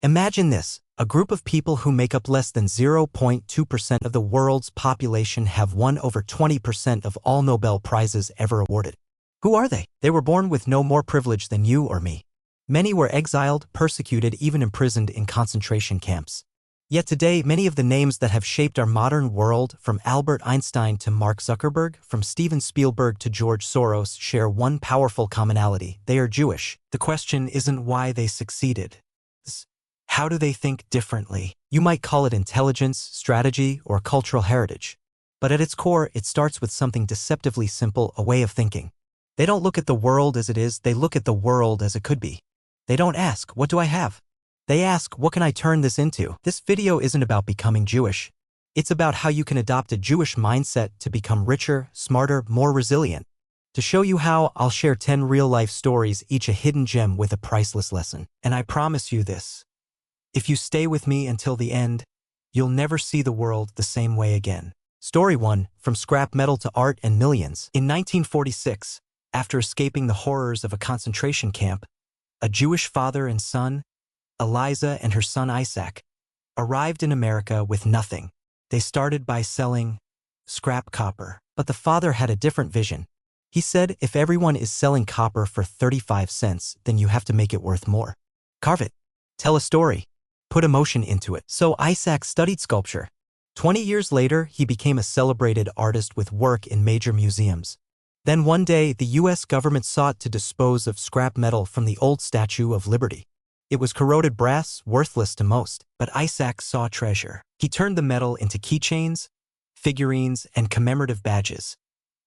Imagine this. A group of people who make up less than 0.2% of the world's population have won over 20% of all Nobel Prizes ever awarded. Who are they? They were born with no more privilege than you or me. Many were exiled, persecuted, even imprisoned in concentration camps. Yet today, many of the names that have shaped our modern world, from Albert Einstein to Mark Zuckerberg, from Steven Spielberg to George Soros, share one powerful commonality. They are Jewish. The question isn't why they succeeded. How do they think differently? You might call it intelligence, strategy, or cultural heritage. But at its core, it starts with something deceptively simple, a way of thinking. They don't look at the world as it is, they look at the world as it could be. They don't ask, what do I have? They ask, what can I turn this into? This video isn't about becoming Jewish. It's about how you can adopt a Jewish mindset to become richer, smarter, more resilient. To show you how, I'll share 10 real-life stories, each a hidden gem with a priceless lesson. And I promise you this. If you stay with me until the end, you'll never see the world the same way again. Story 1, From Scrap Metal to Art and Millions. In 1946, after escaping the horrors of a concentration camp, a Jewish father and son, Eliza and her son Isaac, arrived in America with nothing. They started by selling scrap copper. But the father had a different vision. He said, if everyone is selling copper for 35 cents, then you have to make it worth more. Carve it. Tell a story. Put emotion into it. So Isaac studied sculpture. 20 years later, he became a celebrated artist with work in major museums. Then one day, the U.S. government sought to dispose of scrap metal from the old Statue of Liberty. It was corroded brass, worthless to most, but Isaac saw treasure. He turned the metal into keychains, figurines, and commemorative badges,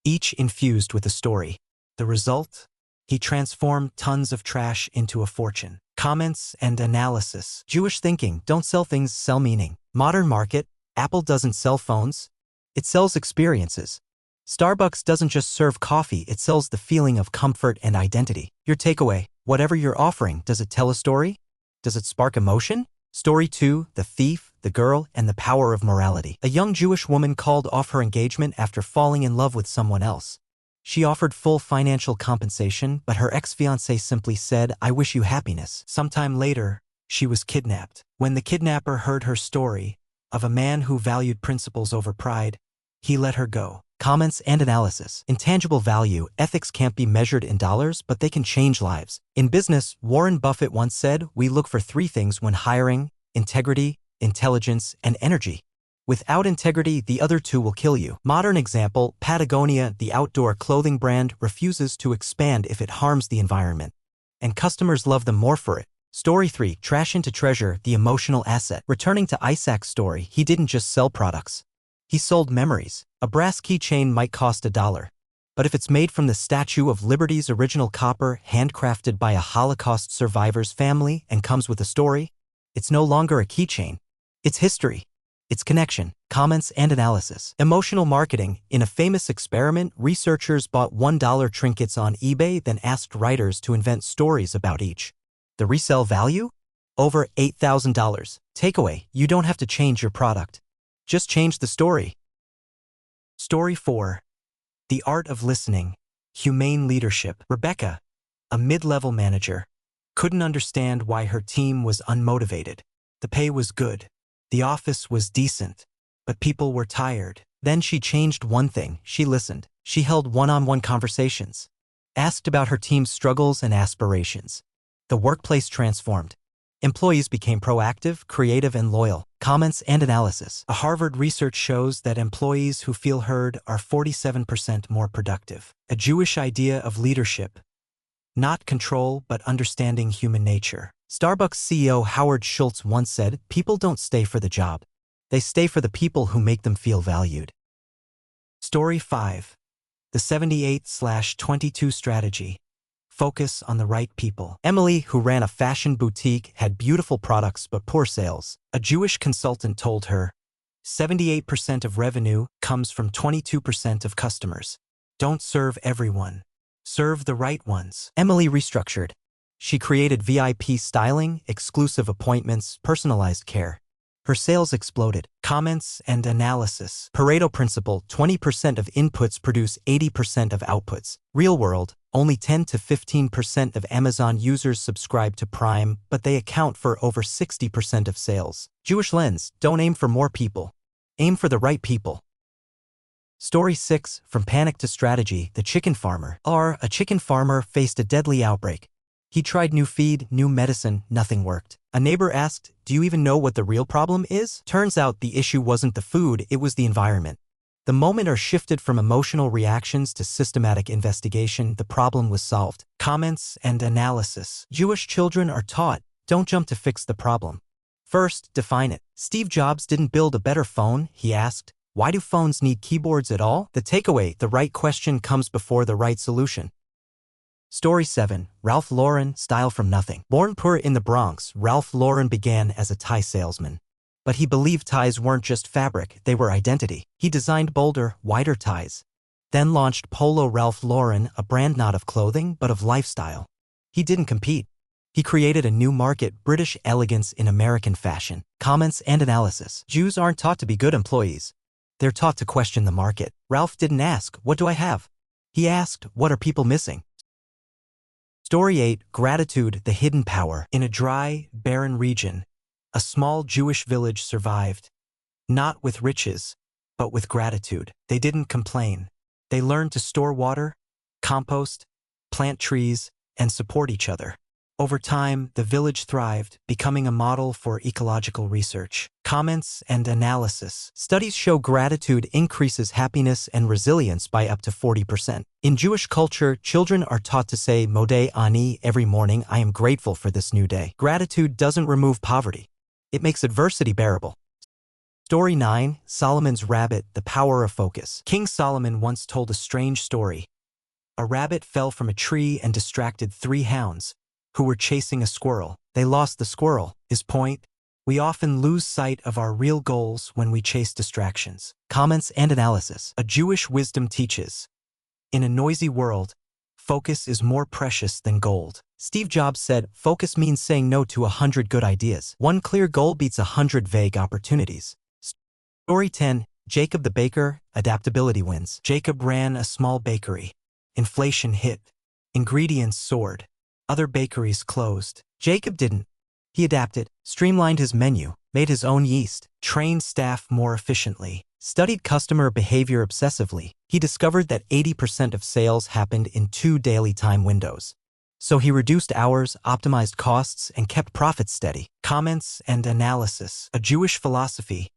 each infused with a story. The result? He transformed tons of trash into a fortune. Comments and analysis. Jewish thinking, don't sell things, sell meaning. Modern market, Apple doesn't sell phones, it sells experiences. Starbucks doesn't just serve coffee, it sells the feeling of comfort and identity. Your takeaway, whatever you're offering, does it tell a story? Does it spark emotion? Story 2, The Thief, the Girl, and the Power of Morality. A young Jewish woman called off her engagement after falling in love with someone else. She offered full financial compensation, but her ex-fiancé simply said, I wish you happiness. Sometime later, she was kidnapped. When the kidnapper heard her story of a man who valued principles over pride, he let her go. Comments and analysis. Intangible value. Ethics can't be measured in dollars, but they can change lives. In business, Warren Buffett once said, we look for 3 things when hiring: integrity, intelligence, and energy. Without integrity, the other 2 will kill you. Modern example, Patagonia, the outdoor clothing brand, refuses to expand if it harms the environment. And customers love them more for it. Story 3, Trash into Treasure, the emotional asset. Returning to Isaac's story, he didn't just sell products. He sold memories. A brass keychain might cost $1. But if it's made from the Statue of Liberty's original copper, handcrafted by a Holocaust survivor's family, and comes with a story, it's no longer a keychain. It's history. It's connection. Comments and analysis. Emotional marketing. In a famous experiment, researchers bought $1 trinkets on eBay, then asked writers to invent stories about each. The resale value? Over $8,000. Takeaway, you don't have to change your product. Just change the story. Story 4. The Art of Listening. Humane Leadership. Rebecca, a mid-level manager, couldn't understand why her team was unmotivated. The pay was good. The office was decent, but people were tired. Then she changed one thing. She listened. She held one-on-one conversations, asked about her team's struggles and aspirations. The workplace transformed. Employees became proactive, creative, and loyal. Comments and analysis. A Harvard research shows that employees who feel heard are 47% more productive. A Jewish idea of leadership. Not control, but understanding human nature. Starbucks CEO Howard Schultz once said, people don't stay for the job. They stay for the people who make them feel valued. Story 5. The 78/22 Strategy. Focus on the right people. Emily, who ran a fashion boutique, had beautiful products but poor sales. A Jewish consultant told her, 78% of revenue comes from 22% of customers. Don't serve everyone. Serve the right ones. Emily restructured. She created VIP styling, exclusive appointments, personalized care. Her sales exploded. Comments and analysis. Pareto principle, 20% of inputs produce 80% of outputs. Real world, Only 10 to 15% of Amazon users subscribe to Prime, but they account for over 60% of sales. Jewish lens, don't aim for more people. Aim for the right people. Story 6, From Panic to Strategy, The Chicken Farmer. A chicken farmer faced a deadly outbreak. He tried new feed, new medicine, nothing worked. A neighbor asked, "Do you even know what the real problem is?" Turns out the issue wasn't the food, it was the environment. The moment are shifted from emotional reactions to systematic investigation, the problem was solved. Comments and analysis. Jewish children are taught, don't jump to fix the problem. First, define it. Steve Jobs didn't build a better phone, he asked. Why do phones need keyboards at all? The takeaway, the right question comes before the right solution. Story 7, Ralph Lauren, Style from Nothing. Born poor in the Bronx, Ralph Lauren began as a tie salesman. But he believed ties weren't just fabric, they were identity. He designed bolder, wider ties. Then launched Polo Ralph Lauren, a brand not of clothing, but of lifestyle. He didn't compete. He created a new market, British elegance in American fashion. Comments and analysis. Jews aren't taught to be good employees. They're taught to question the market. Ralph didn't ask, "What do I have?" He asked, "What are people missing?" Story 8, Gratitude, The Hidden Power. In a dry, barren region, a small Jewish village survived. Not with riches, but with gratitude. They didn't complain. They learned to store water, compost, plant trees, and support each other. Over time, the village thrived, becoming a model for ecological research. Comments and analysis. Studies show gratitude increases happiness and resilience by up to 40%. In Jewish culture, children are taught to say Modeh Ani every morning, I am grateful for this new day. Gratitude doesn't remove poverty. It makes adversity bearable. Story 9, Solomon's Rabbit, The Power of Focus. King Solomon once told a strange story. A rabbit fell from a tree and distracted 3 hounds who were chasing a squirrel. They lost the squirrel. His point? We often lose sight of our real goals when we chase distractions. Comments and analysis. A Jewish wisdom teaches, in a noisy world, focus is more precious than gold. Steve Jobs said, focus means saying no to 100 good ideas. One clear goal beats 100 vague opportunities. Story 10, Jacob the Baker, Adaptability Wins. Jacob ran a small bakery. Inflation hit. Ingredients soared. Other bakeries closed. Jacob didn't. He adapted, streamlined his menu, made his own yeast, trained staff more efficiently, studied customer behavior obsessively. He discovered that 80% of sales happened in 2 daily time windows. So he reduced hours, optimized costs, and kept profits steady. Comments and analysis. A Jewish philosophy.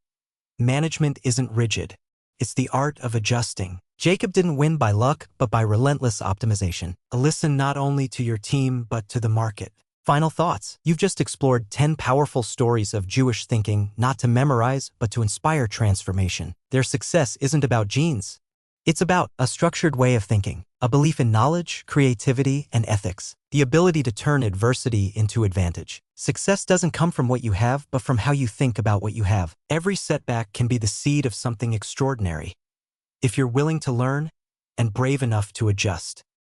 Management isn't rigid. It's the art of adjusting. Jacob didn't win by luck, but by relentless optimization. Listen not only to your team, but to the market. Final thoughts. You've just explored 10 powerful stories of Jewish thinking, not to memorize, but to inspire transformation. Their success isn't about genes. It's about a structured way of thinking, a belief in knowledge, creativity, and ethics, the ability to turn adversity into advantage. Success doesn't come from what you have, but from how you think about what you have. Every setback can be the seed of something extraordinary, if you're willing to learn and brave enough to adjust.